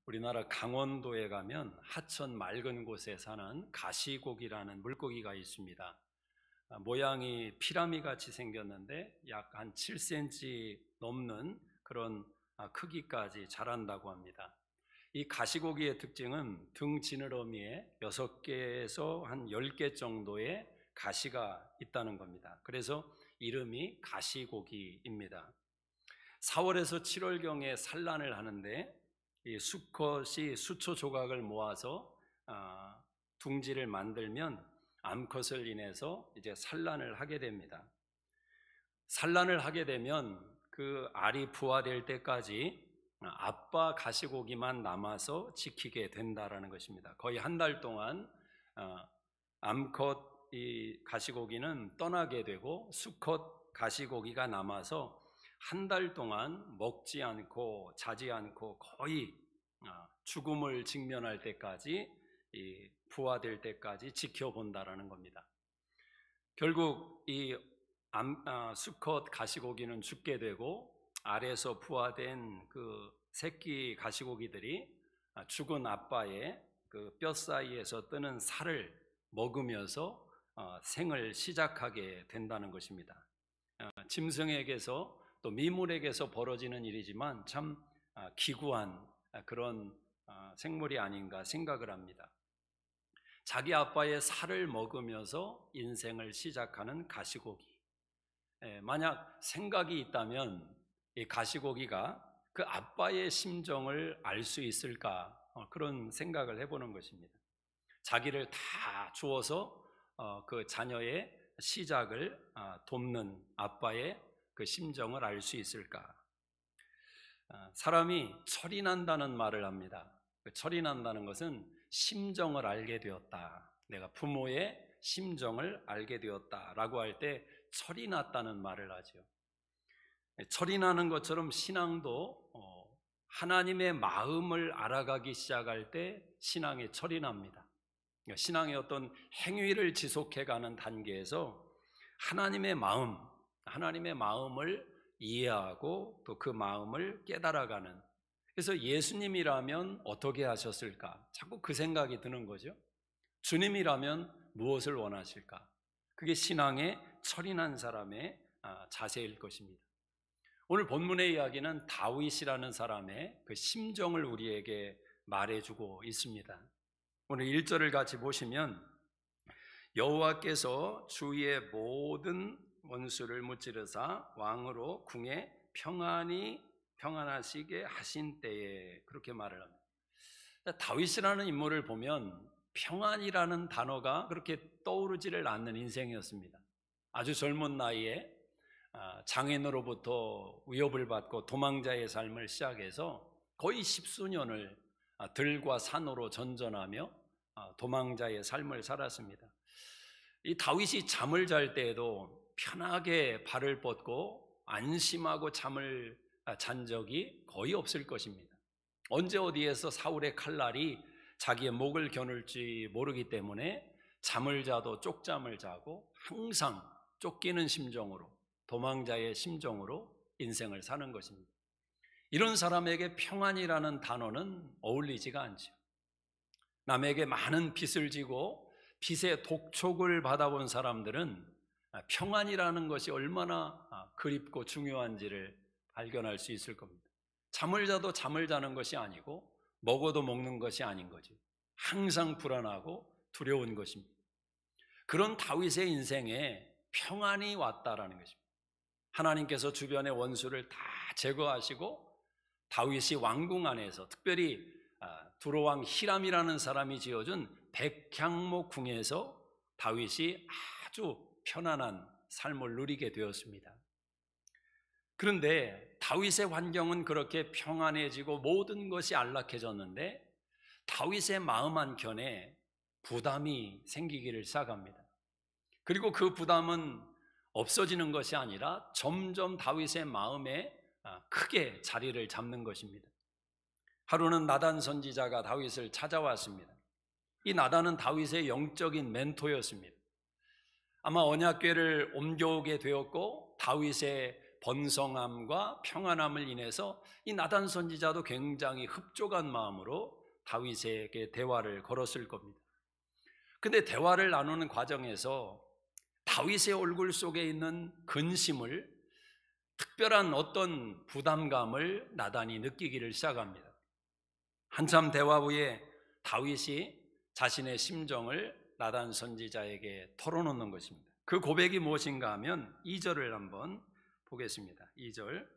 우리나라 강원도에 가면 하천 맑은 곳에 사는 가시고기라는 물고기가 있습니다. 모양이 피라미 같이 생겼는데 약 한 7cm 넘는 그런 크기까지 자란다고 합니다. 이 가시고기의 특징은 등 지느러미에 6개에서 한 10개 정도의 가시가 있다는 겁니다. 그래서 이름이 가시고기입니다. 4월에서 7월경에 산란을 하는데 이 수컷이 수초 조각을 모아서 둥지를 만들면 암컷을 인해서 이제 산란을 하게 됩니다. 산란을 하게 되면 그 알이 부화될 때까지 아빠 가시고기만 남아서 지키게 된다라는 것입니다. 거의 한 달 동안 암컷 이 가시고기는 떠나게 되고 수컷 가시고기가 남아서 한 달 동안 먹지 않고 자지 않고 거의 죽음을 직면할 때까지 부화될 때까지 지켜본다라는 겁니다. 결국 이 수컷 가시고기는 죽게 되고 알에서 부화된 그 새끼 가시고기들이 죽은 아빠의 그 뼈 사이에서 뜨는 살을 먹으면서 생을 시작하게 된다는 것입니다. 짐승에게서 또 미물에게서 벌어지는 일이지만 참 기구한 그런 생물이 아닌가 생각을 합니다. 자기 아빠의 살을 먹으면서 인생을 시작하는 가시고기. 만약 생각이 있다면 이 가시고기가 그 아빠의 심정을 알 수 있을까, 그런 생각을 해보는 것입니다. 자기를 다 주어서 그 자녀의 시작을 돕는 아빠의 그 심정을 알 수 있을까? 사람이 철이 난다는 말을 합니다. 철이 난다는 것은 심정을 알게 되었다. 내가 부모의 심정을 알게 되었다라고 할 때 철이 났다는 말을 하죠. 철이 나는 것처럼 신앙도 하나님의 마음을 알아가기 시작할 때 신앙에 철이 납니다. 신앙의 어떤 행위를 지속해가는 단계에서 하나님의 마음을 이해하고 또 그 마음을 깨달아가는, 그래서 예수님이라면 어떻게 하셨을까? 자꾸 그 생각이 드는 거죠. 주님이라면 무엇을 원하실까? 그게 신앙에 철이 난 사람의 자세일 것입니다. 오늘 본문의 이야기는 다윗이라는 사람의 그 심정을 우리에게 말해주고 있습니다. 오늘 1절을 같이 보시면 여호와께서 주의 모든 원수를 무찌르사 왕으로 궁에 평안하시게 하신 때에, 그렇게 말을 합니다. 다윗이라는 인물을 보면 평안이라는 단어가 그렇게 떠오르지를 않는 인생이었습니다. 아주 젊은 나이에 장인으로부터 위협을 받고 도망자의 삶을 시작해서 거의 10수년을 들과 산으로 전전하며 도망자의 삶을 살았습니다. 이 다윗이 잠을 잘 때에도 편하게 발을 뻗고 안심하고 잠을 잔 적이 거의 없을 것입니다. 언제 어디에서 사울의 칼날이 자기의 목을 겨눌지 모르기 때문에 잠을 자도 쪽잠을 자고 항상 쫓기는 심정으로, 도망자의 심정으로 인생을 사는 것입니다. 이런 사람에게 평안이라는 단어는 어울리지가 않죠. 남에게 많은 빚을 지고 빚의 독촉을 받아본 사람들은 평안이라는 것이 얼마나 그립고 중요한지를 발견할 수 있을 겁니다. 잠을 자도 잠을 자는 것이 아니고 먹어도 먹는 것이 아닌 거죠. 항상 불안하고 두려운 것입니다. 그런 다윗의 인생에 평안이 왔다라는 것입니다. 하나님께서 주변의 원수를 다 제거하시고 다윗이 왕궁 안에서, 특별히 두로왕 히람이라는 사람이 지어준 백향목 궁에서 다윗이 아주 편안한 삶을 누리게 되었습니다. 그런데 다윗의 환경은 그렇게 평안해지고 모든 것이 안락해졌는데 다윗의 마음 한켠에 부담이 생기기를 시작합니다. 그리고 그 부담은 없어지는 것이 아니라 점점 다윗의 마음에 크게 자리를 잡는 것입니다. 하루는 나단 선지자가 다윗을 찾아왔습니다. 이 나단은 다윗의 영적인 멘토였습니다. 아마 언약궤를 옮겨오게 되었고 다윗의 번성함과 평안함을 인해서 이 나단 선지자도 굉장히 흡족한 마음으로 다윗에게 대화를 걸었을 겁니다. 근데 대화를 나누는 과정에서 다윗의 얼굴 속에 있는 근심을, 특별한 어떤 부담감을 나단이 느끼기를 시작합니다. 한참 대화 후에 다윗이 자신의 심정을 나단 선지자에게 털어놓는 것입니다. 그 고백이 무엇인가 하면 2절을 한번 보겠습니다. 2절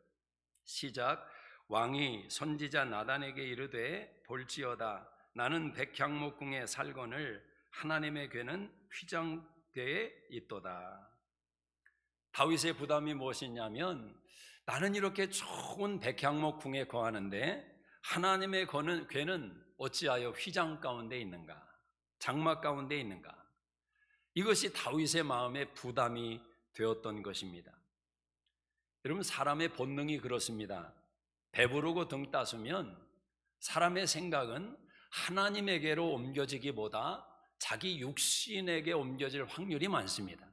시작. 왕이 선지자 나단에게 이르되 볼지어다 나는 백향목궁에 살거늘 하나님의 궤는 휘장궤에 있도다. 다윗의 부담이 무엇이냐면, 나는 이렇게 좋은 백향목궁에 거하는데 하나님의 궤는 어찌하여 휘장 가운데 있는가, 장막 가운데 있는가. 이것이 다윗의 마음에 부담이 되었던 것입니다. 여러분, 사람의 본능이 그렇습니다. 배부르고 등 따스면 사람의 생각은 하나님에게로 옮겨지기보다 자기 육신에게 옮겨질 확률이 많습니다.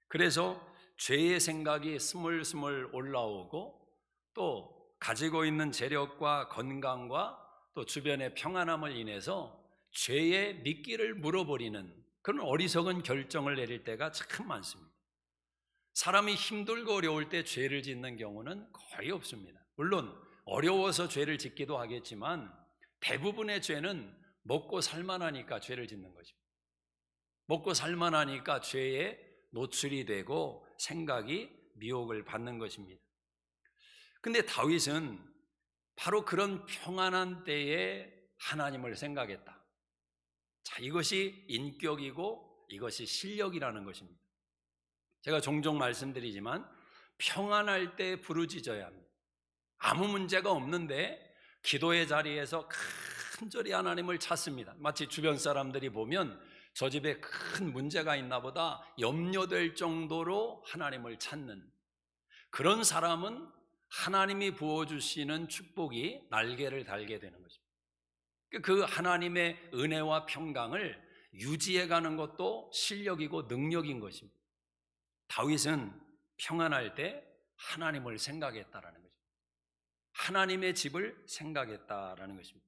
그래서 죄의 생각이 스물스물 올라오고, 또 가지고 있는 재력과 건강과 또 주변의 평안함을 인해서 죄의 미끼를 물어버리는 그런 어리석은 결정을 내릴 때가 참 많습니다. 사람이 힘들고 어려울 때 죄를 짓는 경우는 거의 없습니다. 물론 어려워서 죄를 짓기도 하겠지만 대부분의 죄는 먹고 살만하니까 죄를 짓는 것입니다. 먹고 살만하니까 죄에 노출이 되고 생각이 미혹을 받는 것입니다. 근데 다윗은 바로 그런 평안한 때에 하나님을 생각했다. 자, 이것이 인격이고 이것이 실력이라는 것입니다. 제가 종종 말씀드리지만 평안할 때 부르짖어야 합니다. 아무 문제가 없는데 기도의 자리에서 간절히 하나님을 찾습니다. 마치 주변 사람들이 보면 저 집에 큰 문제가 있나 보다 염려될 정도로 하나님을 찾는 그런 사람은 하나님이 부어주시는 축복이 날개를 달게 되는 것입니다. 그 하나님의 은혜와 평강을 유지해가는 것도 실력이고 능력인 것입니다. 다윗은 평안할 때 하나님을 생각했다라는 것입니다. 하나님의 집을 생각했다라는 것입니다.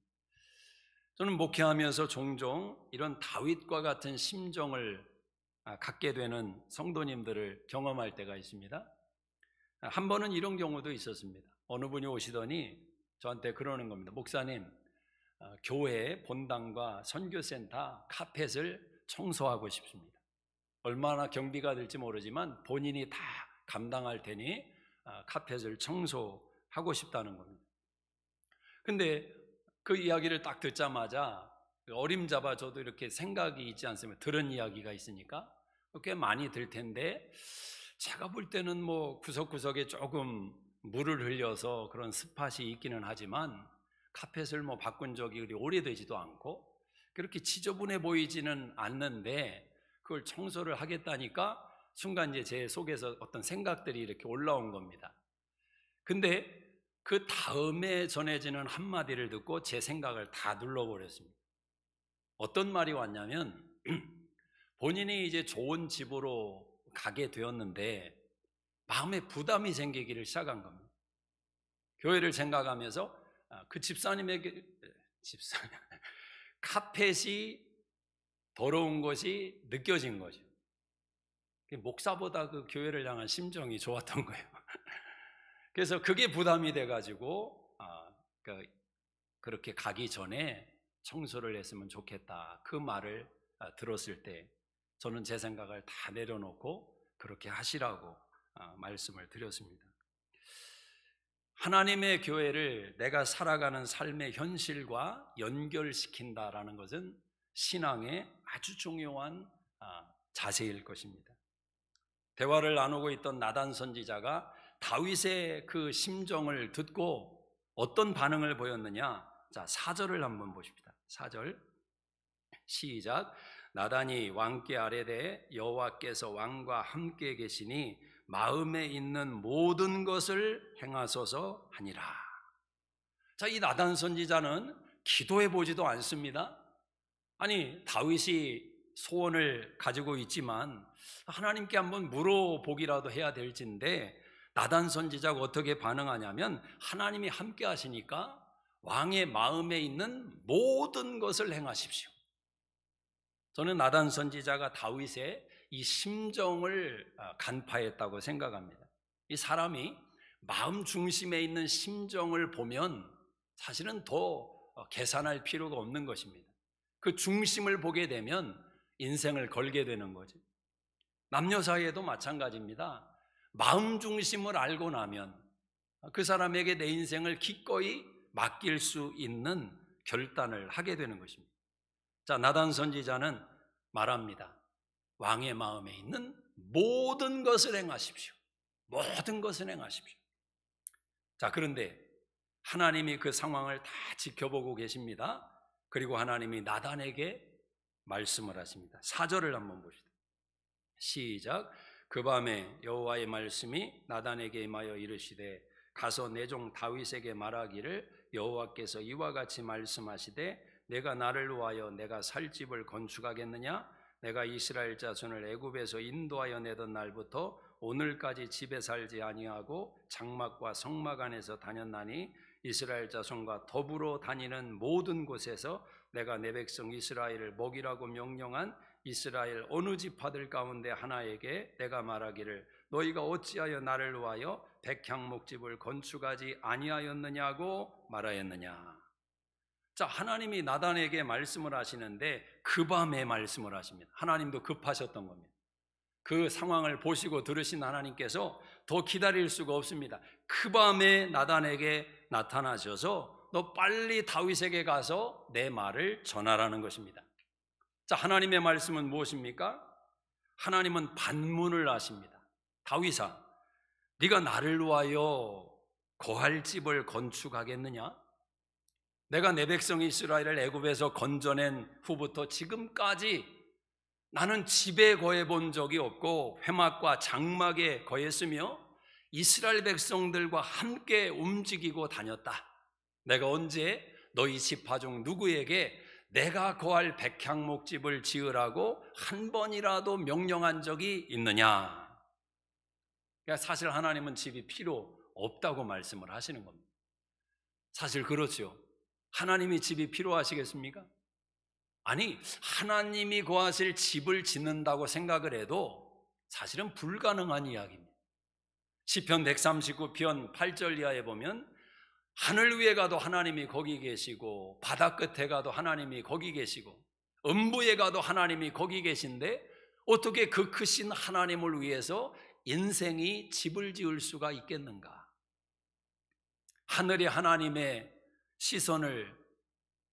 저는 목회하면서 종종 이런 다윗과 같은 심정을 갖게 되는 성도님들을 경험할 때가 있습니다. 한 번은 이런 경우도 있었습니다. 어느 분이 오시더니 저한테 그러는 겁니다. 목사님, 교회 본당과 선교센터 카펫을 청소하고 싶습니다. 얼마나 경비가 될지 모르지만 본인이 다 감당할 테니 카펫을 청소하고 싶다는 겁니다. 근데 그 이야기를 딱 듣자마자 어림잡아 저도 이렇게 생각이 있지 않습니까? 들은 이야기가 있으니까 꽤 많이 들 텐데, 제가 볼 때는 뭐 구석구석에 조금 물을 흘려서 그런 스팟이 있기는 하지만 카펫을 뭐 바꾼 적이 그리 오래되지도 않고 그렇게 지저분해 보이지는 않는데 그걸 청소를 하겠다니까 순간 이제 제 속에서 어떤 생각들이 이렇게 올라온 겁니다. 근데 그 다음에 전해지는 한마디를 듣고 제 생각을 다 눌러버렸습니다. 어떤 말이 왔냐면 본인이 이제 좋은 집으로 가게 되었는데 마음에 부담이 생기기를 시작한 겁니다. 교회를 생각하면서 그 집사님에게 카펫이 더러운 것이 느껴진 거죠. 목사보다 그 교회를 향한 심정이 좋았던 거예요. 그래서 그게 부담이 돼가지고 그렇게 가기 전에 청소를 했으면 좋겠다, 그 말을 들었을 때 저는 제 생각을 다 내려놓고 그렇게 하시라고 말씀을 드렸습니다. 하나님의 교회를 내가 살아가는 삶의 현실과 연결시킨다라는 것은 신앙의 아주 중요한 자세일 것입니다. 대화를 나누고 있던 나단 선지자가 다윗의 그 심정을 듣고 어떤 반응을 보였느냐? 자, 4절을 한번 보십시다. 4절 시작. 나단이 왕께 아뢰되 여호와께서 왕과 함께 계시니 마음에 있는 모든 것을 행하소서 하니라. 자, 이 나단 선지자는 기도해 보지도 않습니다. 아니, 다윗이 소원을 가지고 있지만 하나님께 한번 물어보기라도 해야 될진데 나단 선지자가 어떻게 반응하냐면 하나님이 함께 하시니까 왕의 마음에 있는 모든 것을 행하십시오. 저는 나단 선지자가 다윗의 이 심정을 간파했다고 생각합니다. 이 사람이 마음 중심에 있는 심정을 보면 사실은 더 계산할 필요가 없는 것입니다. 그 중심을 보게 되면 인생을 걸게 되는 거죠. 남녀 사이에도 마찬가지입니다. 마음 중심을 알고 나면 그 사람에게 내 인생을 기꺼이 맡길 수 있는 결단을 하게 되는 것입니다. 자, 나단 선지자는 말합니다. 왕의 마음에 있는 모든 것을 행하십시오. 모든 것을 행하십시오. 자, 그런데 하나님이 그 상황을 다 지켜보고 계십니다. 그리고 하나님이 나단에게 말씀을 하십니다. 4절을 한번 봅시다. 시작. 그 밤에 여호와의 말씀이 나단에게 임하여 이르시되 가서 내 종 다윗에게 말하기를 여호와께서 이와 같이 말씀하시되 내가 나를 위하여 내가 살 집을 건축하겠느냐? 내가 이스라엘 자손을 애굽에서 인도하여 내던 날부터 오늘까지 집에 살지 아니하고 장막과 성막 안에서 다녔나니 이스라엘 자손과 더불어 다니는 모든 곳에서 내가 내 백성 이스라엘을 먹이라고 명령한 이스라엘 어느 지파들 가운데 하나에게 내가 말하기를 너희가 어찌하여 나를 위하여 백향목집을 건축하지 아니하였느냐고 말하였느냐. 자, 하나님이 나단에게 말씀을 하시는데 그 밤에 말씀을 하십니다. 하나님도 급하셨던 겁니다. 그 상황을 보시고 들으신 하나님께서 더 기다릴 수가 없습니다. 그 밤에 나단에게 나타나셔서 너 빨리 다윗에게 가서 내 말을 전하라는 것입니다. 자, 하나님의 말씀은 무엇입니까? 하나님은 반문을 하십니다. 다윗아, 네가 나를 위하여 거할 집을 건축하겠느냐? 내가 내 백성 이스라엘을 애굽에서 건져낸 후부터 지금까지 나는 집에 거해 본 적이 없고 회막과 장막에 거했으며 이스라엘 백성들과 함께 움직이고 다녔다. 내가 언제 너희 지파 중 누구에게 내가 거할 백향목집을 지으라고 한 번이라도 명령한 적이 있느냐? 그러니까 사실 하나님은 집이 필요 없다고 말씀을 하시는 겁니다. 사실 그렇죠. 하나님이 집이 필요하시겠습니까? 아니, 하나님이 거하실 집을 짓는다고 생각을 해도 사실은 불가능한 이야기입니다. 시편 139편 8절 이하에 보면 하늘 위에 가도 하나님이 거기 계시고 바다 끝에 가도 하나님이 거기 계시고 음부에 가도 하나님이 거기 계신데 어떻게 그 크신 하나님을 위해서 인생이 집을 지을 수가 있겠는가? 하늘이 하나님의 시선을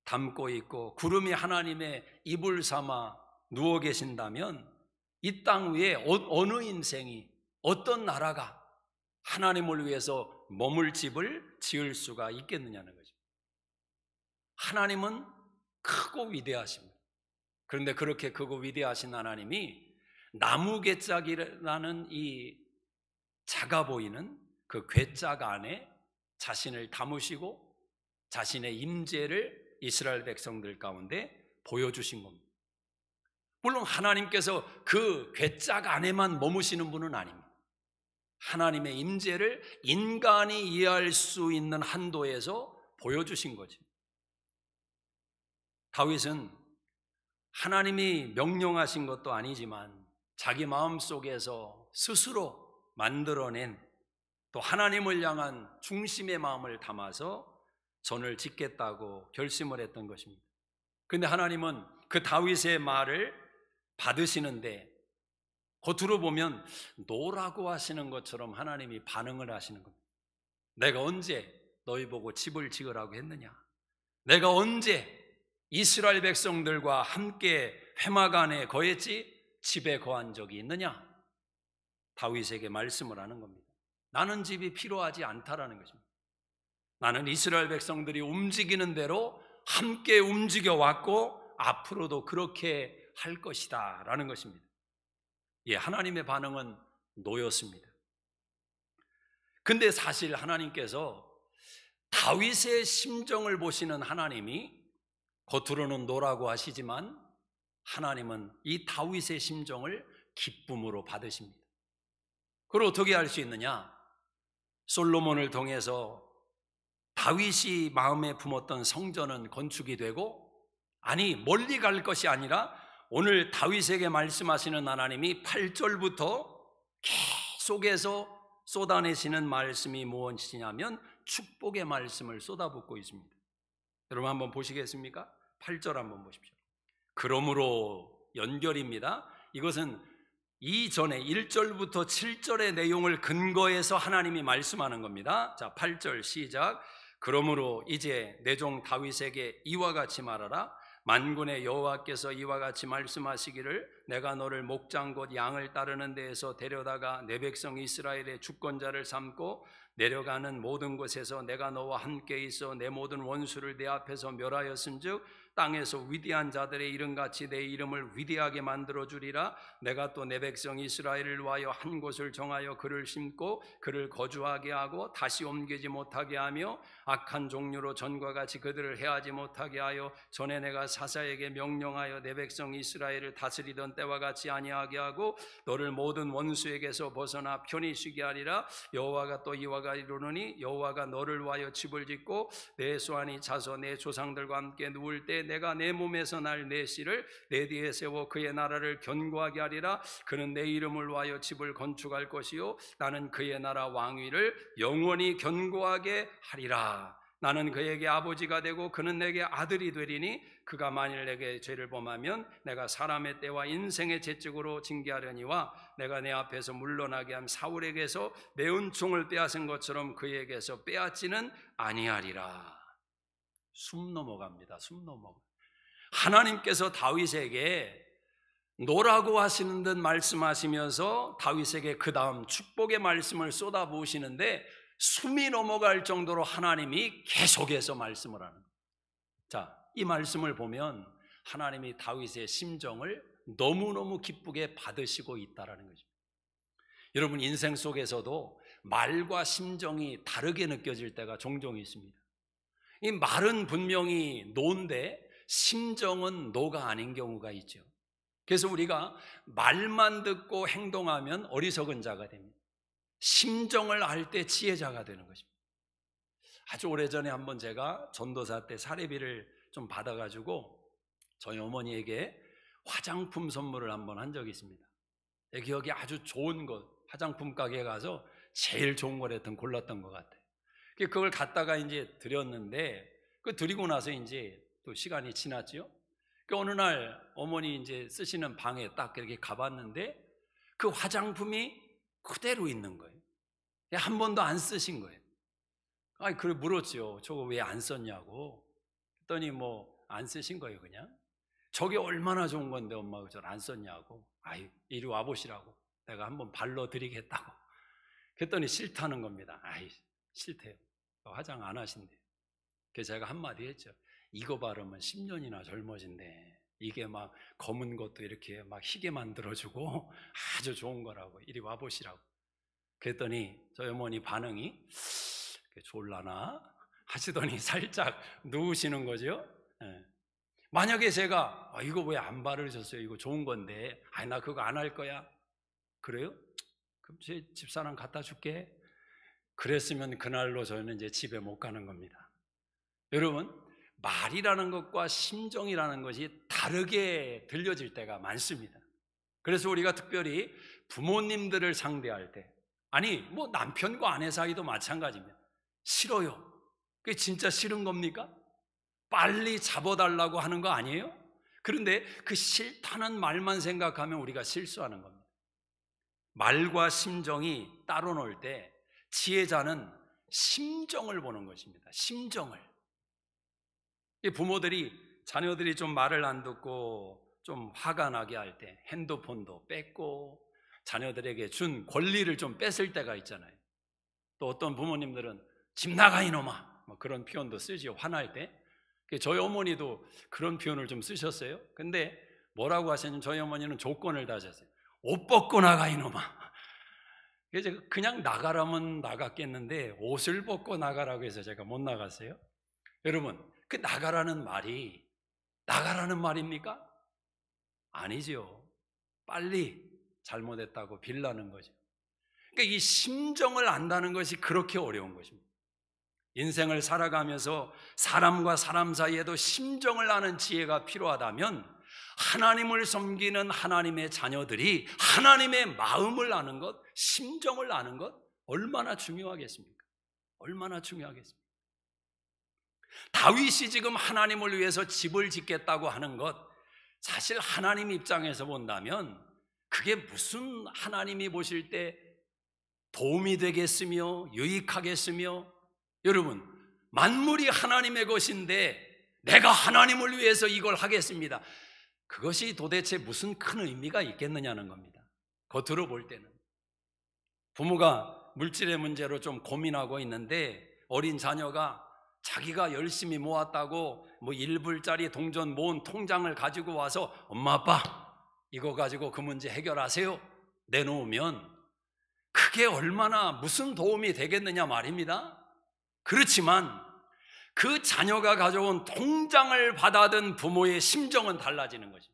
담고 있고 구름이 하나님의 이불 삼아 누워 계신다면 이 땅 위에 어느 인생이 어떤 나라가 하나님을 위해서 머물 집을 지을 수가 있겠느냐는 거죠. 하나님은 크고 위대하십니다. 그런데 그렇게 크고 위대하신 하나님이 나무 괴짝이라는 이 작아 보이는 그 괴짝 안에 자신을 담으시고 자신의 임재를 이스라엘 백성들 가운데 보여주신 겁니다. 물론 하나님께서 그 괴짝 안에만 머무시는 분은 아닙니다. 하나님의 임재를 인간이 이해할 수 있는 한도에서 보여주신 거죠. 다윗은 하나님이 명령하신 것도 아니지만 자기 마음속에서 스스로 만들어낸 또 하나님을 향한 중심의 마음을 담아서 전을 짓겠다고 결심을 했던 것입니다. 그런데 하나님은 그 다윗의 말을 받으시는데 겉으로 보면 노라고 하시는 것처럼 하나님이 반응을 하시는 겁니다. 내가 언제 너희 보고 집을 지으라고 했느냐? 내가 언제 이스라엘 백성들과 함께 회막 안에 거했지 집에 거한 적이 있느냐? 다윗에게 말씀을 하는 겁니다. 나는 집이 필요하지 않다라는 것입니다. 나는 이스라엘 백성들이 움직이는 대로 함께 움직여 왔고 앞으로도 그렇게 할 것이다 라는 것입니다. 예, 하나님의 반응은 노였습니다. 근데 사실 하나님께서 다윗의 심정을 보시는 하나님이 겉으로는 노라고 하시지만 하나님은 이 다윗의 심정을 기쁨으로 받으십니다. 그걸 어떻게 알 수 있느냐? 솔로몬을 통해서 다윗이 마음에 품었던 성전은 건축이 되고, 아니 멀리 갈 것이 아니라 오늘 다윗에게 말씀하시는 하나님이 8절부터 계속해서 쏟아내시는 말씀이 무엇이냐면 축복의 말씀을 쏟아붓고 있습니다. 여러분 한번 보시겠습니까? 8절 한번 보십시오. 그러므로 연결입니다. 이것은 이전에 1절부터 7절의 내용을 근거해서 하나님이 말씀하는 겁니다. 자, 8절 시작. 그러므로 이제 내 종 다윗에게 이와 같이 말하라. 만군의 여호와께서 이와 같이 말씀하시기를 내가 너를 목장 곧 양을 따르는 데에서 데려다가 내 백성 이스라엘의 주권자를 삼고 내려가는 모든 곳에서 내가 너와 함께 있어 내 모든 원수를 내 앞에서 멸하였은즉 땅에서 위대한 자들의 이름같이 내 이름을 위대하게 만들어주리라. 내가 또 내 백성 이스라엘을 위하여 한 곳을 정하여 그를 심고 그를 거주하게 하고 다시 옮기지 못하게 하며 악한 종류로 전과 같이 그들을 해하지 못하게 하여 전에 내가 사사에게 명령하여 내 백성 이스라엘을 다스리던 때와 같이 아니하게 하고 너를 모든 원수에게서 벗어나 편히 쉬게 하리라. 여호와가 또 이와 같이 이르노니 여호와가 너를 위하여 집을 짓고 내 수완이 차서 내 조상들과 함께 누울 때 내가 내 몸에서 날 내 씨를 내 뒤에 세워 그의 나라를 견고하게 하리라. 그는 내 이름을 위하여 집을 건축할 것이요 나는 그의 나라 왕위를 영원히 견고하게 하리라. 나는 그에게 아버지가 되고 그는 내게 아들이 되리니 그가 만일 내게 죄를 범하면 내가 사람의 때와 인생의 채찍으로 징계하려니와 내가 내 앞에서 물러나게 한 사울에게서 내 은총을 빼앗은 것처럼 그에게서 빼앗지는 아니하리라. 숨 넘어갑니다. 숨 넘어가. 하나님께서 다윗에게 노라고 하시는 듯 말씀하시면서 다윗에게 그 다음 축복의 말씀을 쏟아부으시는데 숨이 넘어갈 정도로 하나님이 계속해서 말씀을 하는 거예요. 자, 이 말씀을 보면 하나님이 다윗의 심정을 너무너무 기쁘게 받으시고 있다는 거죠. 여러분 인생 속에서도 말과 심정이 다르게 느껴질 때가 종종 있습니다. 이 말은 분명히 노인데 심정은 노가 아닌 경우가 있죠. 그래서 우리가 말만 듣고 행동하면 어리석은 자가 됩니다. 심정을 알 때 지혜자가 되는 것입니다. 아주 오래전에 한번 제가 전도사 때 사례비를 좀 받아가지고 저희 어머니에게 화장품 선물을 한번 한 적이 있습니다. 기억이 아주 좋은 것, 화장품 가게에 가서 제일 좋은 걸 하여튼 골랐던 것 같아요. 그걸 갖다가 이제 드렸는데 그 드리고 나서 이제 또 시간이 지났죠. 그 어느 날 어머니 이제 쓰시는 방에 딱 이렇게 가봤는데 그 화장품이 그대로 있는 거예요. 한 번도 안 쓰신 거예요. 아니, 그래 물었죠. 저거 왜 안 썼냐고. 그랬더니 뭐 안 쓰신 거예요, 그냥. 저게 얼마나 좋은 건데 엄마가 저걸 안 썼냐고. 아이, 이리 와보시라고. 내가 한번 발로 드리겠다고. 그랬더니 싫다는 겁니다. 아이, 싫대요. 화장 안 하신대요. 그래서 제가 한마디 했죠. 이거 바르면 10년이나 젊어진대. 이게 막 검은 것도 이렇게 막 희게 만들어주고 아주 좋은 거라고. 이리 와보시라고. 그랬더니 저희 어머니 반응이 졸라나 하시더니 살짝 누우시는 거죠. 네. 만약에 제가 이거 왜 안 바르셨어요? 이거 좋은 건데. 아니, 나 그거 안 할 거야. 그래요? 그럼 제 집사람 갖다 줄게. 그랬으면 그날로 저는 이제 집에 못 가는 겁니다. 여러분, 말이라는 것과 심정이라는 것이 다르게 들려질 때가 많습니다. 그래서 우리가 특별히 부모님들을 상대할 때, 아니 뭐 남편과 아내 사이도 마찬가지입니다. 싫어요. 그게 진짜 싫은 겁니까? 빨리 잡아달라고 하는 거 아니에요? 그런데 그 싫다는 말만 생각하면 우리가 실수하는 겁니다. 말과 심정이 따로 놀 때 지혜자는 심정을 보는 것입니다. 심정을. 부모들이 자녀들이 좀 말을 안 듣고 좀 화가 나게 할 때 핸드폰도 뺏고 자녀들에게 준 권리를 좀 뺏을 때가 있잖아요. 또 어떤 부모님들은 집 나가 이놈아 뭐 그런 표현도 쓰지요. 화날 때. 저희 어머니도 그런 표현을 좀 쓰셨어요. 근데 뭐라고 하셨냐면 저희 어머니는 조건을 다셨어요. 옷 벗고 나가 이놈아. 그래서 그냥 나가라면 나갔겠는데 옷을 벗고 나가라고 해서 제가 못 나갔어요. 여러분, 그 나가라는 말이 나가라는 말입니까? 아니죠. 빨리 잘못했다고 빌라는 거죠. 그러니까 이 심정을 안다는 것이 그렇게 어려운 것입니다. 인생을 살아가면서 사람과 사람 사이에도 심정을 아는 지혜가 필요하다면 하나님을 섬기는 하나님의 자녀들이 하나님의 마음을 아는 것, 심정을 아는 것 얼마나 중요하겠습니까? 얼마나 중요하겠습니까? 다윗이 지금 하나님을 위해서 집을 짓겠다고 하는 것, 사실 하나님 입장에서 본다면 그게 무슨 하나님이 보실 때 도움이 되겠으며 유익하겠으며, 여러분, 만물이 하나님의 것인데 내가 하나님을 위해서 이걸 하겠습니다, 그것이 도대체 무슨 큰 의미가 있겠느냐는 겁니다. 겉으로 볼 때는. 부모가 물질의 문제로 좀 고민하고 있는데 어린 자녀가 자기가 열심히 모았다고 뭐 1불짜리 동전 모은 통장을 가지고 와서 엄마 아빠 이거 가지고 그 문제 해결하세요 내놓으면 그게 얼마나 무슨 도움이 되겠느냐 말입니다. 그렇지만 그 자녀가 가져온 통장을 받아든 부모의 심정은 달라지는 것입니다.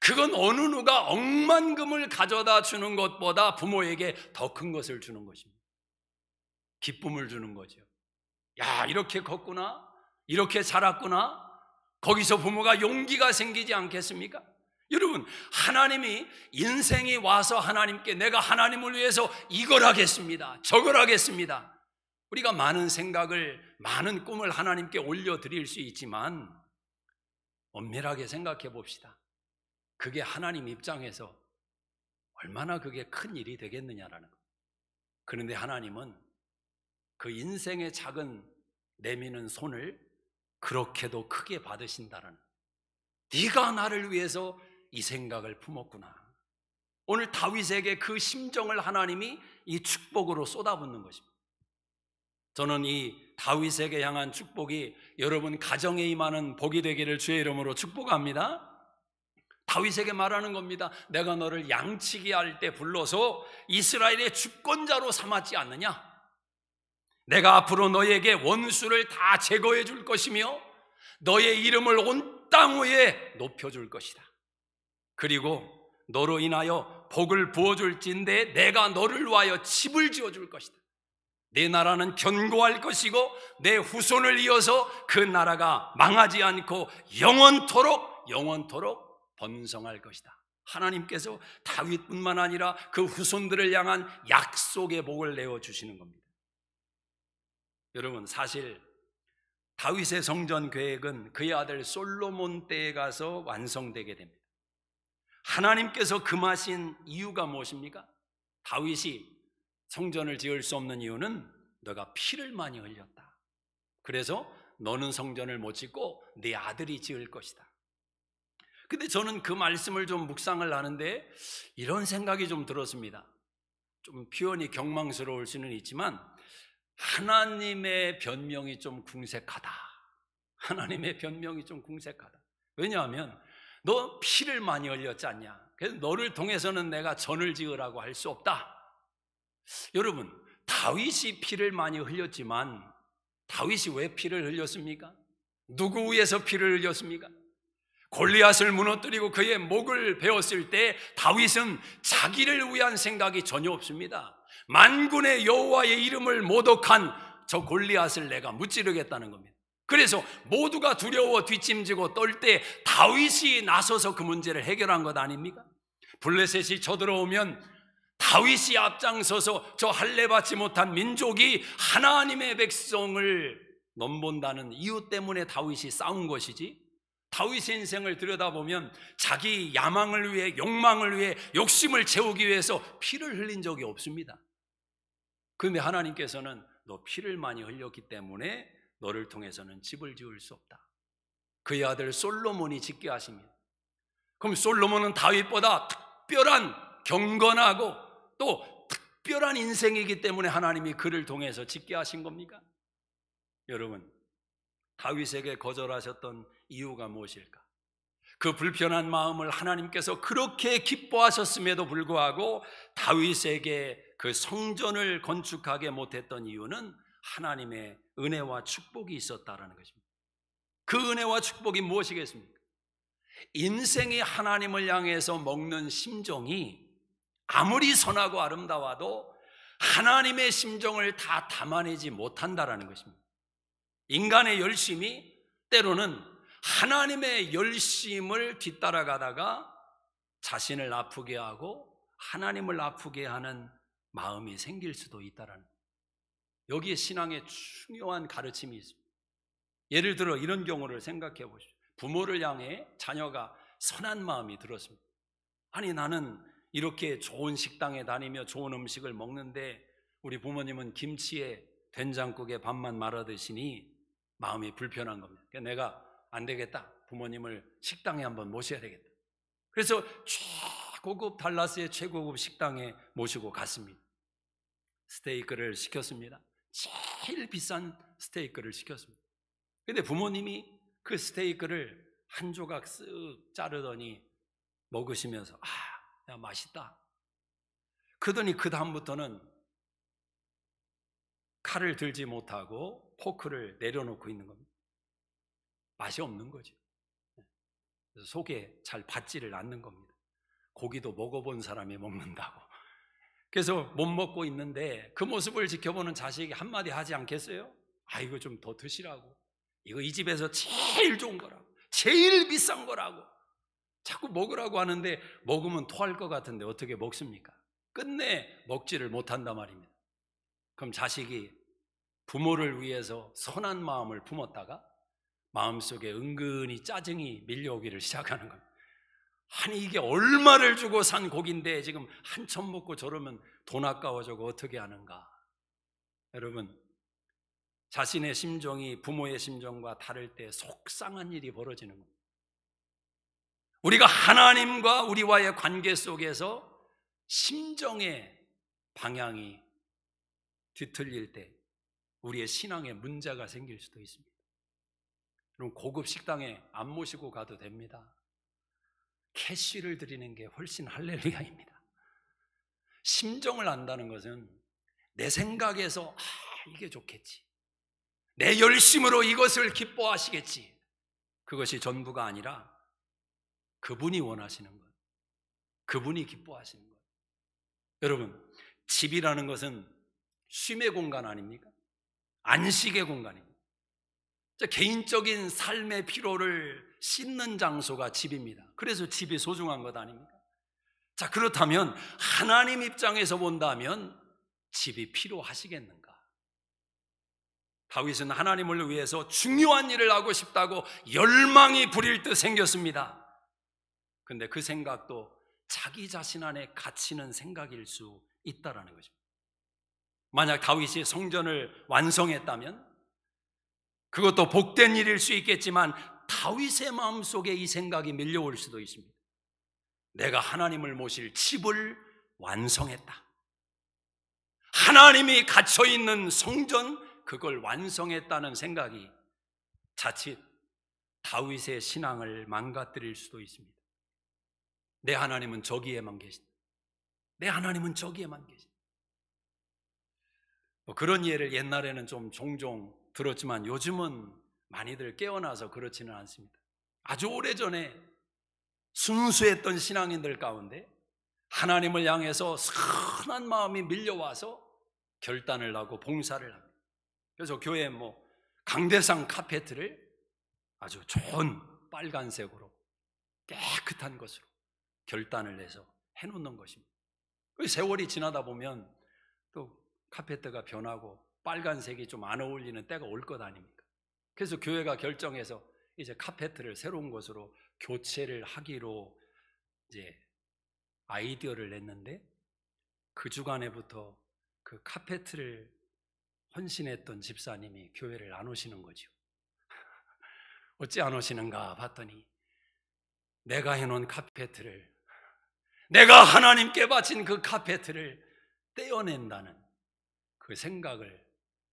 그건 어느 누가 억만금을 가져다 주는 것보다 부모에게 더 큰 것을 주는 것입니다. 기쁨을 주는 거죠. 야, 이렇게 컸구나, 이렇게 자랐구나. 거기서 부모가 용기가 생기지 않겠습니까? 여러분, 하나님이 인생이 와서 하나님께 내가 하나님을 위해서 이걸 하겠습니다, 저걸 하겠습니다, 우리가 많은 생각을, 많은 꿈을 하나님께 올려드릴 수 있지만 엄밀하게 생각해 봅시다. 그게 하나님 입장에서 얼마나 그게 큰 일이 되겠느냐라는 거예요. 그런데 하나님은 그 인생의 작은 내미는 손을 그렇게도 크게 받으신다는, 네가 나를 위해서 이 생각을 품었구나. 오늘 다윗에게 그 심정을 하나님이 이 축복으로 쏟아붓는 것입니다. 저는 이 다윗에게 향한 축복이 여러분 가정에 임하는 복이 되기를 주의 이름으로 축복합니다. 다윗에게 말하는 겁니다. 내가 너를 양치기 할 때 불러서 이스라엘의 주권자로 삼았지 않느냐? 내가 앞으로 너에게 원수를 다 제거해 줄 것이며 너의 이름을 온 땅 위에 높여줄 것이다. 그리고 너로 인하여 복을 부어줄진데 내가 너를 위하여 집을 지어줄 것이다. 내 나라는 견고할 것이고 내 후손을 이어서 그 나라가 망하지 않고 영원토록 번성할 것이다. 하나님께서 다윗뿐만 아니라 그 후손들을 향한 약속의 복을 내어주시는 겁니다. 여러분, 사실 다윗의 성전 계획은 그의 아들 솔로몬 때에 가서 완성되게 됩니다. 하나님께서 금하신 이유가 무엇입니까? 다윗이 성전을 지을 수 없는 이유는 너가 피를 많이 흘렸다. 그래서 너는 성전을 못 짓고 네 아들이 지을 것이다. 근데 저는 그 말씀을 좀 묵상을 하는데 이런 생각이 좀 들었습니다. 좀 표현이 경망스러울 수는 있지만 하나님의 변명이 좀 궁색하다. 하나님의 변명이 좀 궁색하다. 왜냐하면 너 피를 많이 흘렸지 않냐? 그래서 너를 통해서는 내가 전을 지으라고 할 수 없다. 여러분, 다윗이 피를 많이 흘렸지만 다윗이 왜 피를 흘렸습니까? 누구 위해서 피를 흘렸습니까? 골리앗을 무너뜨리고 그의 목을 베었을 때 다윗은 자기를 위한 생각이 전혀 없습니다. 만군의 여호와의 이름을 모독한 저 골리앗을 내가 무찌르겠다는 겁니다. 그래서 모두가 두려워 뒷짐지고 떨 때 다윗이 나서서 그 문제를 해결한 것 아닙니까? 블레셋이 쳐들어오면 다윗이 앞장서서 저 할례받지 못한 민족이 하나님의 백성을 넘본다는 이유 때문에 다윗이 싸운 것이지, 다윗의 인생을 들여다보면 자기 야망을 위해, 욕망을 위해, 욕심을 채우기 위해서 피를 흘린 적이 없습니다. 그런데 하나님께서는 너 피를 많이 흘렸기 때문에 너를 통해서는 집을 지을 수 없다. 그의 아들 솔로몬이 짓게 하십니다. 그럼 솔로몬은 다윗보다 특별한 경건하고 또 특별한 인생이기 때문에 하나님이 그를 통해서 짓게 하신 겁니까? 여러분, 다윗에게 거절하셨던 이유가 무엇일까? 그 불편한 마음을 하나님께서 그렇게 기뻐하셨음에도 불구하고 다윗에게 그 성전을 건축하게 못했던 이유는 하나님의 은혜와 축복이 있었다라는 것입니다. 그 은혜와 축복이 무엇이겠습니까? 인생이 하나님을 향해서 먹는 심정이 아무리 선하고 아름다워도 하나님의 심정을 다 담아내지 못한다라는 것입니다. 인간의 열심이 때로는 하나님의 열심을 뒤따라가다가 자신을 아프게 하고 하나님을 아프게 하는 마음이 생길 수도 있다라는 거예요. 여기에 신앙의 중요한 가르침이 있습니다. 예를 들어 이런 경우를 생각해 보십시오. 부모를 향해 자녀가 선한 마음이 들었습니다. 아니, 나는 이렇게 좋은 식당에 다니며 좋은 음식을 먹는데 우리 부모님은 김치에 된장국에 밥만 말아 드시니 마음이 불편한 겁니다. 그러니까 내가 안 되겠다, 부모님을 식당에 한번 모셔야 되겠다. 그래서 최고급 달라스의 최고급 식당에 모시고 갔습니다. 스테이크를 시켰습니다. 제일 비싼 스테이크를 시켰습니다. 근데 부모님이 그 스테이크를 한 조각 쓱 자르더니 먹으시면서 야, 맛있다 그러더니 그 다음부터는 칼을 들지 못하고 포크를 내려놓고 있는 겁니다. 맛이 없는 거죠. 그래서 속에 잘 받지를 않는 겁니다. 고기도 먹어본 사람이 먹는다고. 그래서 못 먹고 있는데 그 모습을 지켜보는 자식이 한마디 하지 않겠어요? 이거 좀 더 드시라고, 이거 이 집에서 제일 좋은 거라고, 제일 비싼 거라고 자꾸 먹으라고 하는데 먹으면 토할 것 같은데 어떻게 먹습니까? 끝내 먹지를 못한단 말입니다. 그럼 자식이 부모를 위해서 선한 마음을 품었다가 마음속에 은근히 짜증이 밀려오기를 시작하는 겁니다. 아니, 이게 얼마를 주고 산 고기인데 지금 한참 먹고 저러면 돈 아까워져고 어떻게 하는가. 여러분, 자신의 심정이 부모의 심정과 다를 때 속상한 일이 벌어지는 겁니다. 우리가 하나님과 우리와의 관계 속에서 심정의 방향이 뒤틀릴 때 우리의 신앙에 문제가 생길 수도 있습니다. 그럼 고급 식당에 안 모시고 가도 됩니다. 캐시를 드리는 게 훨씬 할렐루야입니다. 심정을 안다는 것은 내 생각에서 이게 좋겠지, 내 열심으로 이것을 기뻐하시겠지, 그것이 전부가 아니라 그분이 원하시는 것, 그분이 기뻐하시는 것. 여러분, 집이라는 것은 쉼의 공간 아닙니까? 안식의 공간입니다. 개인적인 삶의 피로를 씻는 장소가 집입니다. 그래서 집이 소중한 것 아닙니까? 자, 그렇다면 하나님 입장에서 본다면 집이 필요하시겠는가? 다윗은 하나님을 위해서 중요한 일을 하고 싶다고 열망이 부릴 듯 생겼습니다. 근데 그 생각도 자기 자신 안에 갇히는 생각일 수 있다라는 것입니다. 만약 다윗이 성전을 완성했다면 그것도 복된 일일 수 있겠지만 다윗의 마음속에 이 생각이 밀려올 수도 있습니다. 내가 하나님을 모실 집을 완성했다, 하나님이 갇혀있는 성전 그걸 완성했다는 생각이 자칫 다윗의 신앙을 망가뜨릴 수도 있습니다. 내 하나님은 저기에만 계신다, 내 하나님은 저기에만 계신다. 그런 예를 옛날에는 좀 종종 들었지만 요즘은 많이들 깨어나서 그렇지는 않습니다. 아주 오래전에 순수했던 신앙인들 가운데 하나님을 향해서 선한 마음이 밀려와서 결단을 하고 봉사를 합니다. 그래서 교회 강대상 카페트를 아주 좋은 빨간색으로 깨끗한 것으로 결단을 해서 해놓는 것입니다. 세월이 지나다 보면 또 카페트가 변하고 빨간색이 좀 안 어울리는 때가 올 것 아닙니까? 그래서 교회가 결정해서 이제 카페트를 새로운 것으로 교체를 하기로 이제 아이디어를 냈는데 그 주간에부터 그 카페트를 헌신했던 집사님이 교회를 안 오시는 거죠. 어찌 안 오시는가 봤더니 내가 해놓은 카페트를, 내가 하나님께 바친 그 카페트를 떼어낸다는 그 생각을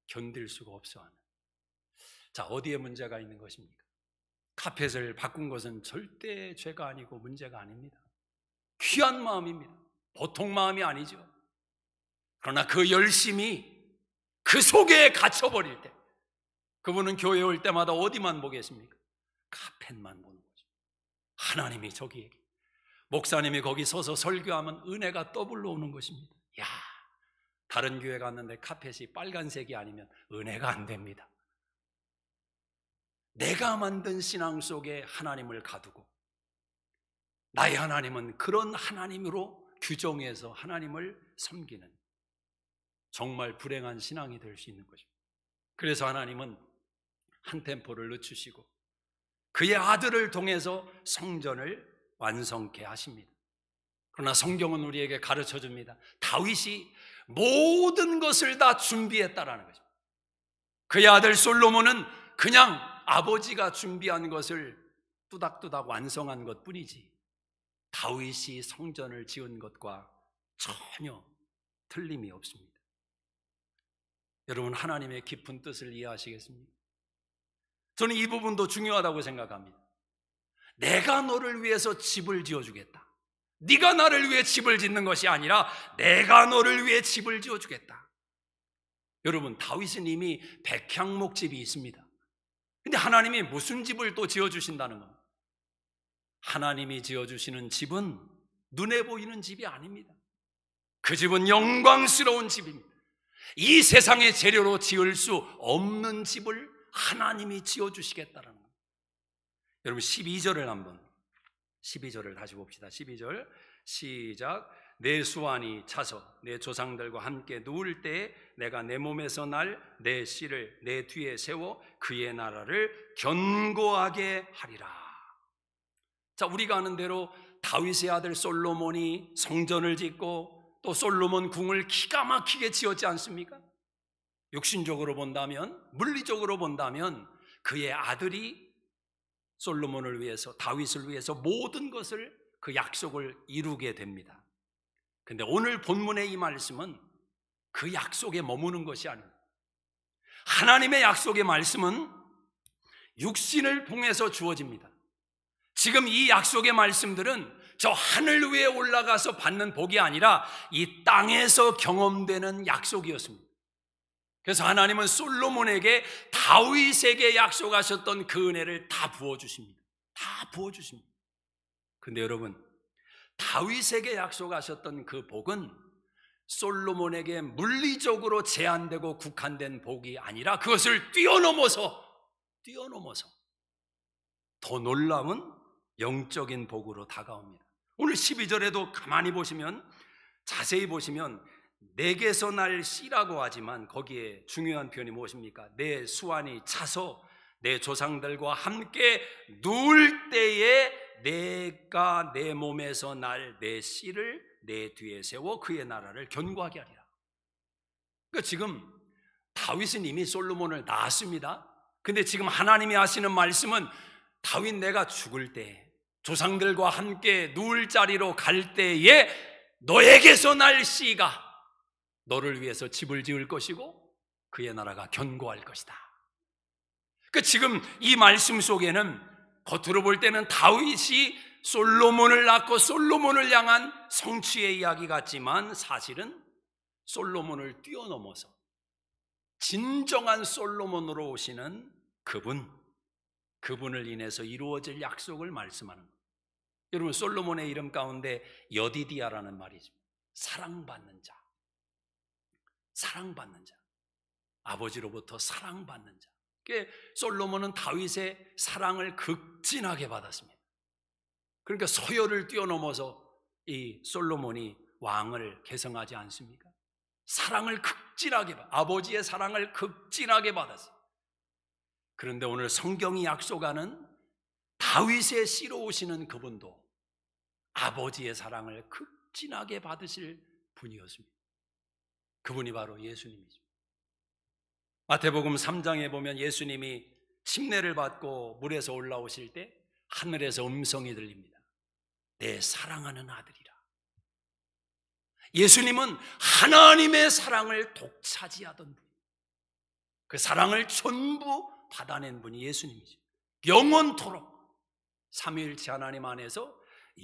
견딜 수가 없어하는. 자, 어디에 문제가 있는 것입니까? 카펫을 바꾼 것은 절대 죄가 아니고 문제가 아닙니다. 귀한 마음입니다. 보통 마음이 아니죠. 그러나 그 열심이 그 속에 갇혀버릴 때 그분은 교회에 올 때마다 어디만 보겠습니까? 카펫만 보는 거죠. 하나님이 저기에 목사님이 거기 서서 설교하면 은혜가 떠불러 오는 것입니다. 야, 다른 교회 갔는데 카펫이 빨간색이 아니면 은혜가 안 됩니다. 내가 만든 신앙 속에 하나님을 가두고 나의 하나님은 그런 하나님으로 규정해서 하나님을 섬기는 정말 불행한 신앙이 될 수 있는 것입니다. 그래서 하나님은 한 템포를 늦추시고 그의 아들을 통해서 성전을 완성케 하십니다. 그러나 성경은 우리에게 가르쳐 줍니다. 다윗이 모든 것을 다 준비했다라는 거죠. 그의 아들 솔로몬은 그냥 아버지가 준비한 것을 뚜닥뚜닥 완성한 것뿐이지 다윗이 성전을 지은 것과 전혀 틀림이 없습니다. 여러분, 하나님의 깊은 뜻을 이해하시겠습니까? 저는 이 부분도 중요하다고 생각합니다. 내가 너를 위해서 집을 지어주겠다. 네가 나를 위해 집을 짓는 것이 아니라 내가 너를 위해 집을 지어주겠다. 여러분, 다윗은 이미 백향목 집이 있습니다. 근데 하나님이 무슨 집을 또 지어주신다는 겁니다. 하나님이 지어주시는 집은 눈에 보이는 집이 아닙니다. 그 집은 영광스러운 집입니다. 이 세상의 재료로 지을 수 없는 집을 하나님이 지어주시겠다는 겁니다. 여러분, 12절을 다시 봅시다. 12절 시작. 내 수완이 차서 내 조상들과 함께 누울 때에 내가 내 몸에서 날 내 씨를 내 뒤에 세워 그의 나라를 견고하게 하리라. 자, 우리가 아는 대로 다윗의 아들 솔로몬이 성전을 짓고 또 솔로몬 궁을 기가 막히게 지었지 않습니까? 육신적으로 본다면, 물리적으로 본다면 그의 아들이 솔로몬을 위해서, 다윗을 위해서 모든 것을, 그 약속을 이루게 됩니다. 근데 오늘 본문의 이 말씀은 그 약속에 머무는 것이 아닙니다. 하나님의 약속의 말씀은 육신을 통해서 주어집니다. 지금 이 약속의 말씀들은 저 하늘 위에 올라가서 받는 복이 아니라 이 땅에서 경험되는 약속이었습니다. 그래서 하나님은 솔로몬에게 다윗에게 약속하셨던 그 은혜를 다 부어주십니다. 다 부어주십니다. 근데 여러분, 다윗에게 약속하셨던 그 복은 솔로몬에게 물리적으로 제한되고 국한된 복이 아니라 그것을 뛰어넘어서 더 놀라운 영적인 복으로 다가옵니다. 오늘 12절에도 가만히 보시면, 자세히 보시면 내게서 날 씨라고 하지만 거기에 중요한 표현이 무엇입니까? 내 수완이 차서 내 조상들과 함께 누울 때에 내가 내 몸에서 날 내 씨를 내 뒤에 세워 그의 나라를 견고하게 하리라. 그러니까 지금 다윗은 이미 솔로몬을 낳았습니다. 근데 지금 하나님이 하시는 말씀은 다윗 내가 죽을 때 조상들과 함께 누울 자리로 갈 때에 너에게서 날 씨가 너를 위해서 집을 지을 것이고 그의 나라가 견고할 것이다. 그 지금 이 말씀 속에는 겉으로 볼 때는 다윗이 솔로몬을 낳고 솔로몬을 향한 성취의 이야기 같지만 사실은 솔로몬을 뛰어넘어서 진정한 솔로몬으로 오시는 그분을 인해서 이루어질 약속을 말씀하는 거예요. 여러분, 솔로몬의 이름 가운데 여디디아라는 말이 있습니다. 사랑받는 자, 아버지로부터 사랑받는 자. 솔로몬은 다윗의 사랑을 극진하게 받았습니다. 그러니까 서열을 뛰어넘어서 이 솔로몬이 왕을 계승하지 않습니까? 사랑을 극진하게 아버지의 사랑을 극진하게 받았어요. 그런데 오늘 성경이 약속하는 다윗의 씨로 오시는 그분도 아버지의 사랑을 극진하게 받으실 분이었습니다. 그분이 바로 예수님이죠. 마태복음 3장에 보면 예수님이 침례를 받고 물에서 올라오실 때 하늘에서 음성이 들립니다. 내 사랑하는 아들이라. 예수님은 하나님의 사랑을 독차지하던 분, 그 사랑을 전부 받아낸 분이 예수님이죠. 영원토록 삼위일체 하나님 안에서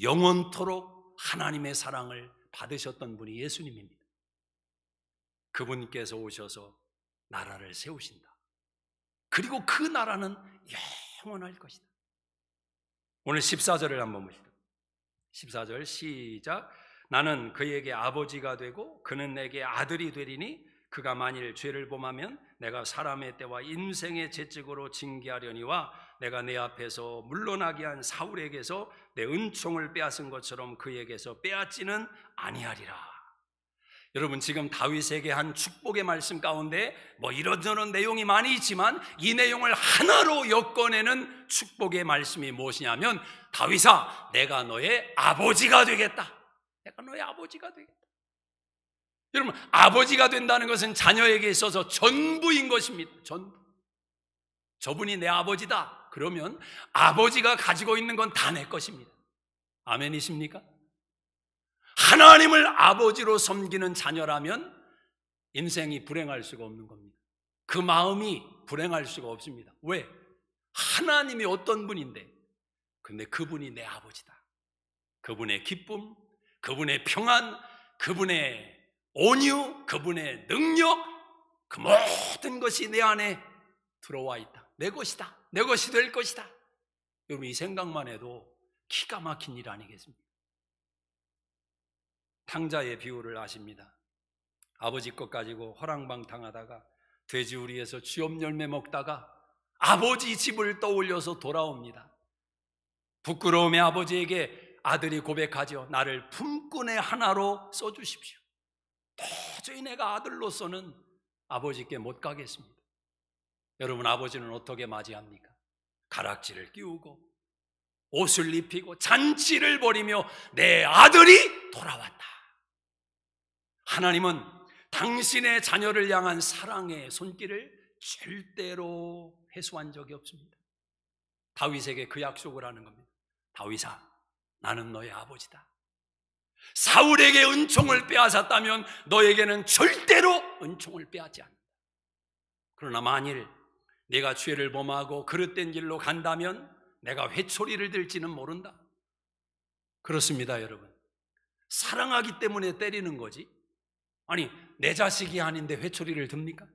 영원토록 하나님의 사랑을 받으셨던 분이 예수님입니다. 그분께서 오셔서 나라를 세우신다. 그리고 그 나라는 영원할 것이다. 오늘 14절을 한번 보시죠. 14절 시작. 나는 그에게 아버지가 되고 그는 내게 아들이 되리니 그가 만일 죄를 범하면 내가 사람의 때와 인생의 채찍으로 징계하려니와 내가 내 앞에서 물러나게 한 사울에게서 내 은총을 빼앗은 것처럼 그에게서 빼앗지는 아니하리라. 여러분, 지금 다윗에게 한 축복의 말씀 가운데 이런저런 내용이 많이 있지만 이 내용을 하나로 엮어내는 축복의 말씀이 무엇이냐면, 다윗아, 내가 너의 아버지가 되겠다. 내가 너의 아버지가 되겠다. 여러분, 아버지가 된다는 것은 자녀에게 있어서 전부인 것입니다. 전부. 저분이 내 아버지다. 그러면 아버지가 가지고 있는 건 다 내 것입니다. 아멘이십니까? 하나님을 아버지로 섬기는 자녀라면 인생이 불행할 수가 없는 겁니다. 그 마음이 불행할 수가 없습니다. 왜? 하나님이 어떤 분인데, 근데 그분이 내 아버지다. 그분의 기쁨, 그분의 평안, 그분의 온유, 그분의 능력, 그 모든 것이 내 안에 들어와 있다. 내 것이다. 내 것이 될 것이다. 여러분, 이 생각만 해도 기가 막힌 일 아니겠습니까? 탕자의 비유를 아십니다. 아버지 것 가지고 허랑방탕하다가 돼지우리에서 쥐업 열매 먹다가 아버지 집을 떠올려서 돌아옵니다. 부끄러움의 아버지에게 아들이 고백하죠. 나를 품꾼의 하나로 써주십시오. 도저히 내가 아들로서는 아버지께 못 가겠습니다. 여러분, 아버지는 어떻게 맞이합니까? 가락지를 끼우고 옷을 입히고 잔치를 벌이며 내 아들이 돌아왔다. 하나님은 당신의 자녀를 향한 사랑의 손길을 절대로 회수한 적이 없습니다. 다윗에게 그 약속을 하는 겁니다. 다윗아, 나는 너의 아버지다. 사울에게 은총을 빼앗았다면 너에게는 절대로 은총을 빼앗지 않는다. 그러나 만일 내가 죄를 범하고 그릇된 길로 간다면 내가 회초리를 들지는 모른다. 그렇습니다, 여러분. 사랑하기 때문에 때리는 거지. 아니, 내 자식이 아닌데 회초리를 듭니까?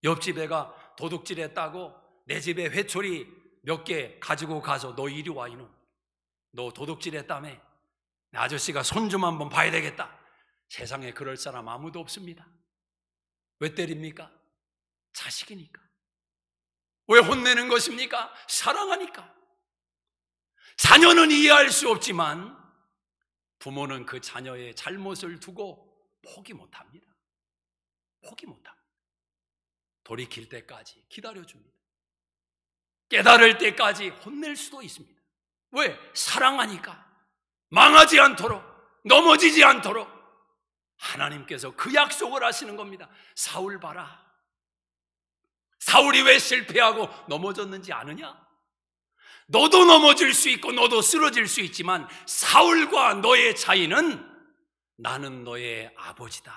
옆집 애가 도둑질했다고 내 집에 회초리 몇 개 가지고 가서 너 이리 와, 이놈. 너 도둑질했다며? 아저씨가 손 좀 한번 봐야 되겠다. 세상에 그럴 사람 아무도 없습니다. 왜 때립니까? 자식이니까. 왜 혼내는 것입니까? 사랑하니까. 자녀는 이해할 수 없지만 부모는 그 자녀의 잘못을 두고 포기 못합니다. 포기 못합니다. 돌이킬 때까지 기다려줍니다. 깨달을 때까지 혼낼 수도 있습니다. 왜? 사랑하니까. 망하지 않도록, 넘어지지 않도록 하나님께서 그 약속을 하시는 겁니다. 사울 봐라. 사울이 왜 실패하고 넘어졌는지 아느냐? 너도 넘어질 수 있고 너도 쓰러질 수 있지만 사울과 너의 차이는 나는 너의 아버지다.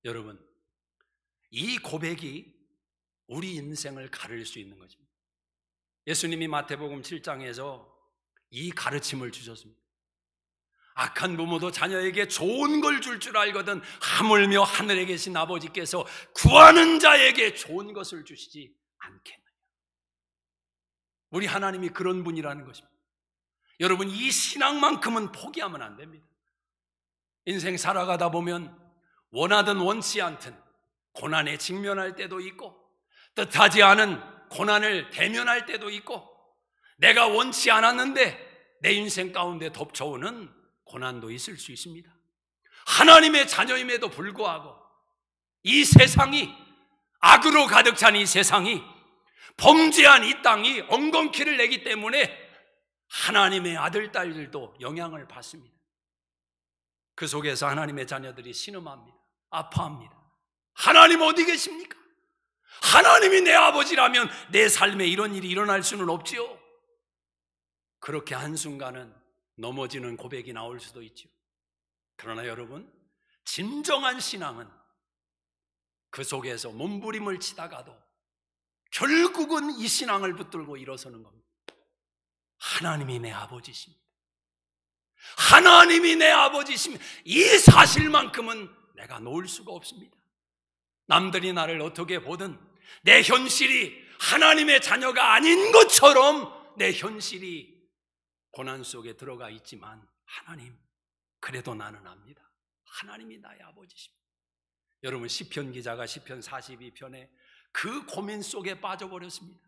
여러분, 이 고백이 우리 인생을 가를 수 있는 것입니다. 예수님이 마태복음 7장에서 이 가르침을 주셨습니다. 악한 부모도 자녀에게 좋은 걸 줄 줄 알거든 하물며 하늘에 계신 아버지께서 구하는 자에게 좋은 것을 주시지 않겠느냐. 우리 하나님이 그런 분이라는 것입니다. 여러분, 이 신앙만큼은 포기하면 안 됩니다. 인생 살아가다 보면 원하든 원치 않든 고난에 직면할 때도 있고 뜻하지 않은 고난을 대면할 때도 있고 내가 원치 않았는데 내 인생 가운데 덮쳐오는 고난도 있을 수 있습니다. 하나님의 자녀임에도 불구하고 이 세상이, 악으로 가득 찬 이 세상이, 범죄한 이 땅이 엉겅퀴를 내기 때문에 하나님의 아들, 딸들도 영향을 받습니다. 그 속에서 하나님의 자녀들이 신음합니다. 아파합니다. 하나님 어디 계십니까? 하나님이 내 아버지라면 내 삶에 이런 일이 일어날 수는 없지요. 그렇게 한순간은 넘어지는 고백이 나올 수도 있죠. 그러나 여러분, 진정한 신앙은 그 속에서 몸부림을 치다가도 결국은 이 신앙을 붙들고 일어서는 겁니다. 하나님이 내 아버지십니다. 하나님이 내 아버지십니다. 이 사실만큼은 내가 놓을 수가 없습니다. 남들이 나를 어떻게 보든 내 현실이 하나님의 자녀가 아닌 것처럼 내 현실이 고난 속에 들어가 있지만 하나님, 그래도 나는 압니다. 하나님이 나의 아버지십니다. 여러분, 시편 기자가 시편 42편에 그 고민 속에 빠져버렸습니다.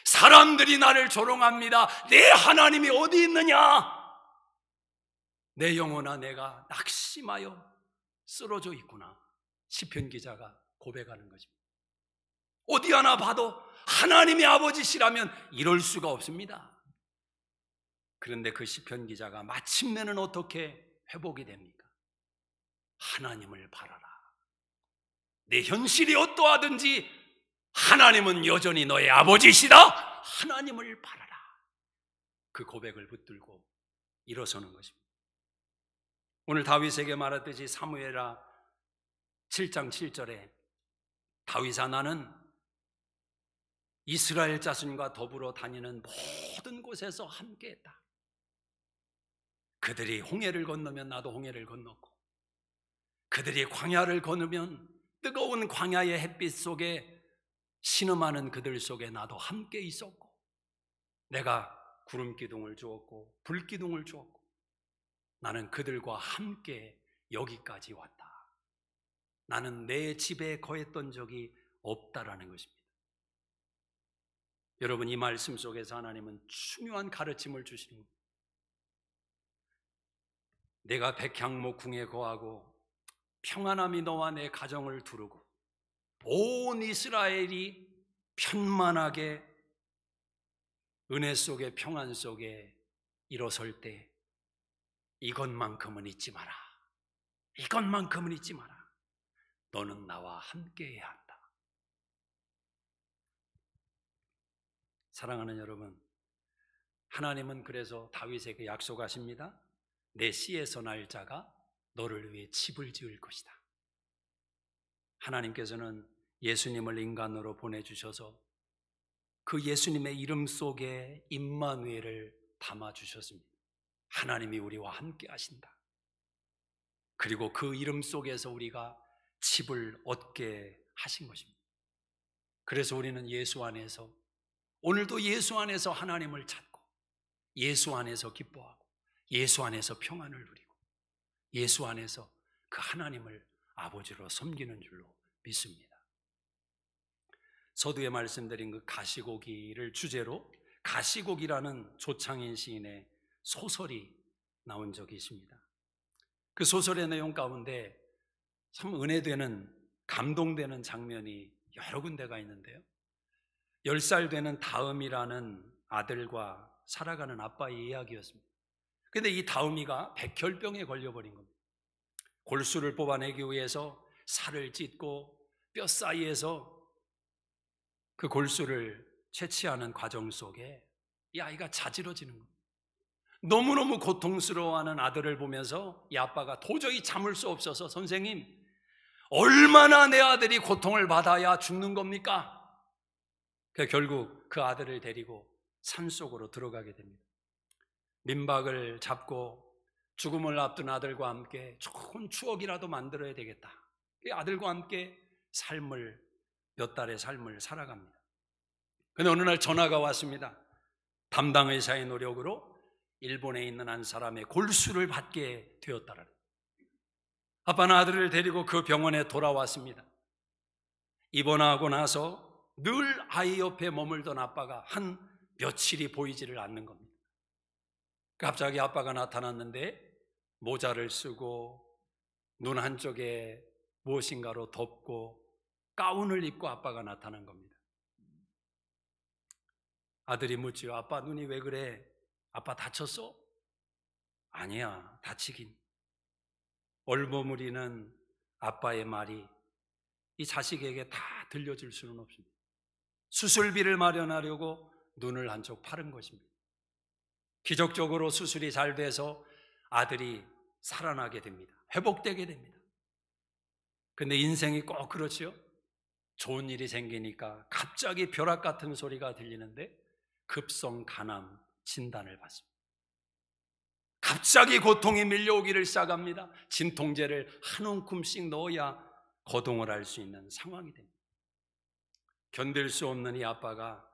사람들이 나를 조롱합니다. 내 하나님이 어디 있느냐? 내 영혼아, 내가 낙심하여 쓰러져 있구나. 시편 기자가 고백하는 것입니다. 어디 하나 봐도 하나님이 아버지시라면 이럴 수가 없습니다. 그런데 그 시편 기자가 마침내는 어떻게 회복이 됩니까? 하나님을 바라라. 내 현실이 어떠하든지 하나님은 여전히 너의 아버지시다. 하나님을 바라라. 그 고백을 붙들고 일어서는 것입니다. 오늘 다윗에게 말했듯이 사무엘하 7장 7절에 다윗아, 나는 이스라엘 자손과 더불어 다니는 모든 곳에서 함께했다. 그들이 홍해를 건너면 나도 홍해를 건넜고, 그들이 광야를 건너면 뜨거운 광야의 햇빛 속에 신음하는 그들 속에 나도 함께 있었고, 내가 구름 기둥을 주었고 불 기둥을 주었고, 나는 그들과 함께 여기까지 왔다. 나는 내 집에 거했던 적이 없다라는 것입니다. 여러분, 이 말씀 속에서 하나님은 중요한 가르침을 주시는 겁니다. 내가 백향목궁에 거하고 평안함이 너와 내 가정을 두르고 온 이스라엘이 편만하게 은혜 속에 평안 속에 일어설 때 이것만큼은 잊지 마라. 이것만큼은 잊지 마라. 너는 나와 함께해야 한다. 사랑하는 여러분, 하나님은 그래서 다윗에게 약속하십니다. 내 씨에서 날 자가 너를 위해 집을 지을 것이다. 하나님께서는 예수님을 인간으로 보내주셔서 그 예수님의 이름 속에 임마누엘을 담아주셨습니다. 하나님이 우리와 함께 하신다. 그리고 그 이름 속에서 우리가 집을 얻게 하신 것입니다. 그래서 우리는 예수 안에서, 오늘도 예수 안에서 하나님을 찾고, 예수 안에서 기뻐하고, 예수 안에서 평안을 누리고, 예수 안에서 그 하나님을 아버지로 섬기는 줄로 믿습니다. 서두에 말씀드린 그 가시고기를 주제로 가시고기라는 조창인 시인의 소설이 나온 적이 있습니다. 그 소설의 내용 가운데 참 은혜되는, 감동되는 장면이 여러 군데가 있는데요, 10살 되는 다음이라는 아들과 살아가는 아빠의 이야기였습니다. 그런데 이 다음이가 백혈병에 걸려버린 겁니다. 골수를 뽑아내기 위해서 살을 찢고 뼈 사이에서 그 골수를 채취하는 과정 속에 이 아이가 자지러지는 겁니다. 너무너무 고통스러워하는 아들을 보면서 이 아빠가 도저히 참을 수 없어서, 선생님, 얼마나 내 아들이 고통을 받아야 죽는 겁니까? 결국 그 아들을 데리고 산속으로 들어가게 됩니다. 민박을 잡고 죽음을 앞둔 아들과 함께 좋은 추억이라도 만들어야 되겠다. 이 아들과 함께 몇 달의 삶을 살아갑니다. 그런데 어느 날 전화가 왔습니다. 담당 의사의 노력으로 일본에 있는 한 사람의 골수를 받게 되었다라는. 아빠는 아들을 데리고 그 병원에 돌아왔습니다. 입원하고 나서 늘 아이 옆에 머물던 아빠가 한 며칠이 보이지를 않는 겁니다. 갑자기 아빠가 나타났는데 모자를 쓰고 눈 한쪽에 무엇인가로 덮고 가운을 입고 아빠가 나타난 겁니다. 아들이 묻지요. 아빠, 눈이 왜 그래? 아빠 다쳤어? 아니야, 다치긴. 얼버무리는 아빠의 말이 이 자식에게 다 들려줄 수는 없습니다. 수술비를 마련하려고 눈을 한쪽 파른 것입니다. 기적적으로 수술이 잘 돼서 아들이 살아나게 됩니다. 회복되게 됩니다. 근데 인생이 꼭 그렇지요. 좋은 일이 생기니까 갑자기 벼락 같은 소리가 들리는데 급성 간암 진단을 받습니다. 갑자기 고통이 밀려오기를 시작합니다. 진통제를 한 움큼씩 넣어야 거동을 할 수 있는 상황이 됩니다. 견딜 수 없는 이 아빠가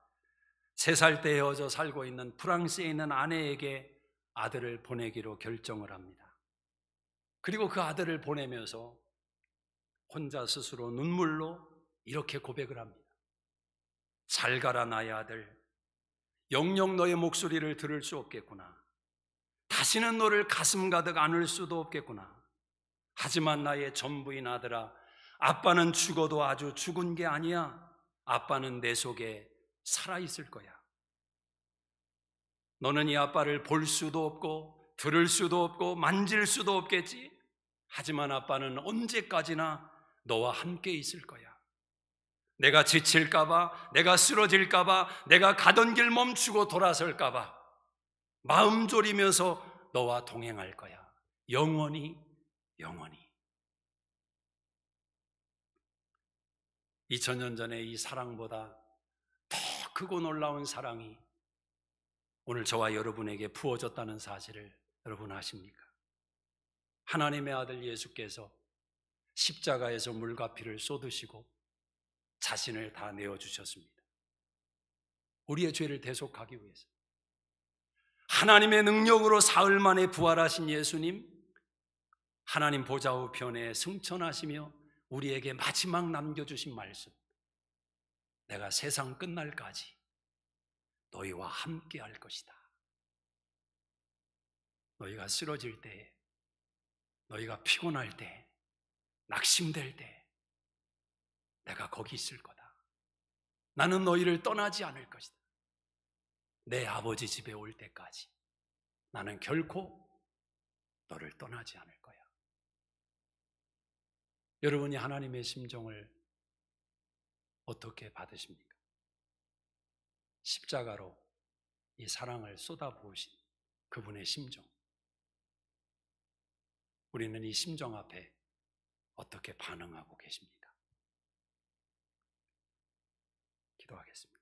3살 때 헤어져 살고 있는 프랑스에 있는 아내에게 아들을 보내기로 결정을 합니다. 그리고 그 아들을 보내면서 혼자 스스로 눈물로 이렇게 고백을 합니다. 잘 가라 나의 아들, 영영 너의 목소리를 들을 수 없겠구나. 다시는 너를 가슴 가득 안을 수도 없겠구나. 하지만 나의 전부인 아들아, 아빠는 죽어도 아주 죽은 게 아니야. 아빠는 내 속에 살아있을 거야. 너는 이 아빠를 볼 수도 없고 들을 수도 없고 만질 수도 없겠지. 하지만 아빠는 언제까지나 너와 함께 있을 거야. 내가 지칠까봐, 내가 쓰러질까봐, 내가 가던 길 멈추고 돌아설까봐 마음 졸이면서 너와 동행할 거야. 영원히, 영원히. 2000년 전의 이 사랑보다 더 크고 놀라운 사랑이 오늘 저와 여러분에게 부어졌다는 사실을 여러분 아십니까? 하나님의 아들 예수께서 십자가에서 물과 피를 쏟으시고 자신을 다 내어주셨습니다. 우리의 죄를 대속하기 위해서. 하나님의 능력으로 사흘 만에 부활하신 예수님, 하나님 보좌 우편에 승천하시며 우리에게 마지막 남겨주신 말씀, 내가 세상 끝날까지 너희와 함께 할 것이다. 너희가 쓰러질 때, 너희가 피곤할 때, 낙심될 때 내가 거기 있을 거다. 나는 너희를 떠나지 않을 것이다. 내 아버지 집에 올 때까지 나는 결코 너를 떠나지 않을 거야. 여러분이 하나님의 심정을 어떻게 받으십니까? 십자가로 이 사랑을 쏟아부으신 그분의 심정, 우리는 이 심정 앞에 어떻게 반응하고 계십니까? 기도하겠습니다.